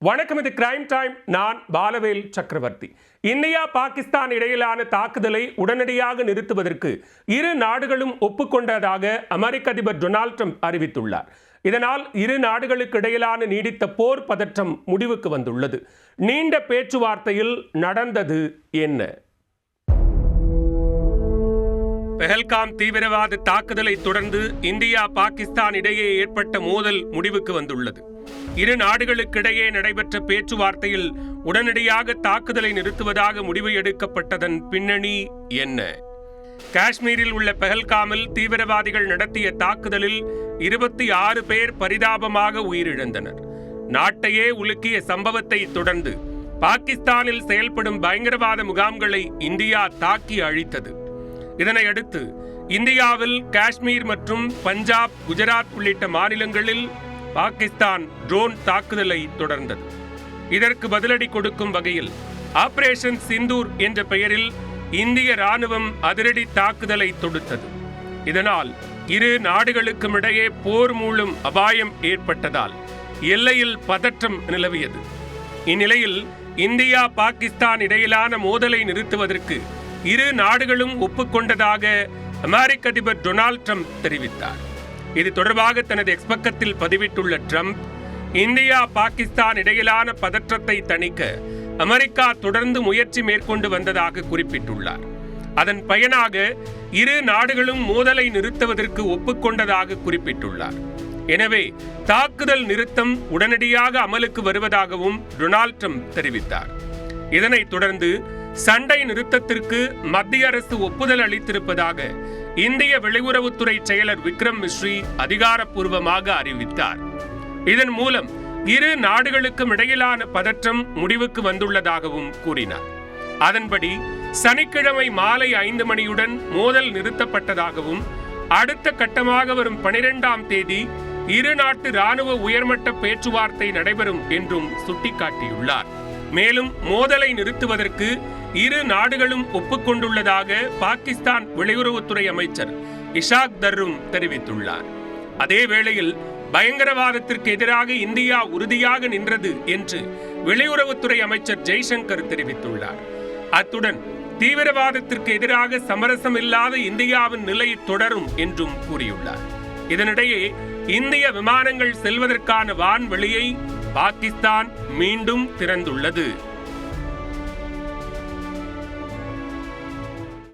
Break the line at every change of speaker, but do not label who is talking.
வணக்கம், இது crime time. நான் பாலவேல் சக்கரவர்த்தி. இந்தியா பாகிஸ்தான் இடையிலான தாக்குதலை உடனடியாக நிறுத்துவதற்கு இரு நாடுகளும் ஒப்புக்கொண்டதாக அமெரிக்க அதிபர் டொனால்ட் ட்ரம்ப் அறிவித்துள்ளார். இதனால் இரு நாடுகளுக்கு இடையிலான நீடித்த போர் பதற்றம் முடிவுக்கு வந்துள்ளது. நீண்ட பேச்சுவார்த்தையில் நடந்தது என்ன? பெஹல்காம் தீவிரவாத தாக்குதலை தொடர்ந்து இந்தியா பாகிஸ்தான் இடையே ஏற்பட்ட மோதல் முடிவுக்கு வந்துள்ளது. இரு நாடுகளுக்கிடையே நடைபெற்ற பேச்சுவார்த்தையில் உடனடியாக தாக்குதலை நிறுத்துவதாக முடிவு எடுக்கப்பட்டதன் பின்னணி என்ன? காஷ்மீரில் உள்ள பெஹல்காமில் தீவிரவாதிகள் நடத்திய தாக்குதலில் 26 பேர் பரிதாபமாக உயிரிழந்தனர். நாட்டையே உலுக்கிய சம்பவத்தை தொடர்ந்து பாகிஸ்தானில் செயல்படும் பயங்கரவாத முகாம்களை இந்தியா தாக்கி அழித்தது. இதனையடுத்து இந்தியாவில் காஷ்மீர் மற்றும் பஞ்சாப், குஜராத் உள்ளிட்ட மாநிலங்களில் பாகிஸ்தான் ட்ரோன் தாக்குதலை தொடர்ந்தது. இதற்கு பதிலடி கொடுக்கும் வகையில் ஆபரேஷன் சிந்தூர் என்ற பெயரில் இந்திய ராணுவம் அதிரடி தாக்குதலை தொடுத்தது. இதனால் இரு நாடுகளுக்கும் இடையே போர் மூளும் அபாயம் ஏற்பட்டதால் எல்லையில் பதற்றம் நிலவியது. இந்நிலையில் இந்தியா பாகிஸ்தான் இடையிலான மோதலை நிறுத்துவதற்கு இரு நாடுகளும் ஒப்புக்கொண்டதாக அமெரிக்க அதிபர் டொனால்ட் ட்ரம்ப் தெரிவித்தார். இது தொடர்பாக தனது எக்ஸ் பக்கத்தில் பதிவிட்டுள்ள ட்ரம்ப், இந்தியா பாகிஸ்தான் இடையிலான பதற்றத்தை தணிக்க அமெரிக்கா தொடர்ந்து முயற்சி மேற்கொண்டு வந்ததாக குறிப்பிட்டுள்ளார். அதன் பயனாக இரு நாடுகளும் மோதலை நிறுத்துவதற்கு ஒப்புக்கொண்டதாக குறிப்பிட்டுள்ளார். எனவே தாக்குதல் நிறுத்தம் உடனடியாக அமலுக்கு வருவதாகவும் டொனால்ட் ட்ரம்ப் தெரிவித்தார். இதனைத் தொடர்ந்து சண்டை நிறுத்தத்திற்கு மத்திய அரசு ஒப்புதல் அளித்திருப்பதாக இந்திய வெளியுறவுத்துறை செயலர் விக்ரம் மிஸ்ரி அதிகாரப்பூர்வமாக அறிவித்தார். இதன் மூலம் இரு நாடுகளுக்கும் இடையிலான பதற்றம் முடிவுக்கு வந்துள்ளதாகவும் கூறினார். அதன்படி சனிக்கிழமை மாலை 5 மணியுடன் மோதல் நிறுத்தப்பட்டதாகவும் அடுத்த கட்டமாக வரும் 12ஆம் தேதி இரு நாட்டு ராணுவ உயர்மட்ட பேச்சுவார்த்தை நடைபெறும் என்றும் சுட்டிக்காட்டியுள்ளார். மேலும் மோதலை நிறுத்துவதற்கு இரு நாடுகளும் ஒப்புக்கொண்டுள்ளதாக பாகிஸ்தான் வெளியுறவுத்துறை அமைச்சர் இஷாக் தர்ரும் தெரிவித்துள்ளார். அதே வேளையில் பயங்கரவாதத்திற்கு எதிராக இந்தியா உறுதியாக நின்றது என்று வெளியுறவுத்துறை அமைச்சர் ஜெய்சங்கர் தெரிவித்துள்ளார். அத்துடன் தீவிரவாதத்திற்கு எதிராக சமரசம் இல்லாத இந்தியாவின் நிலை தொடரும் என்றும் கூறியுள்ளார். இதனிடையே இந்திய விமானங்கள் செல்வதற்கான வான்வெளியை பாகிஸ்தான் மீண்டும் திறந்துள்ளது.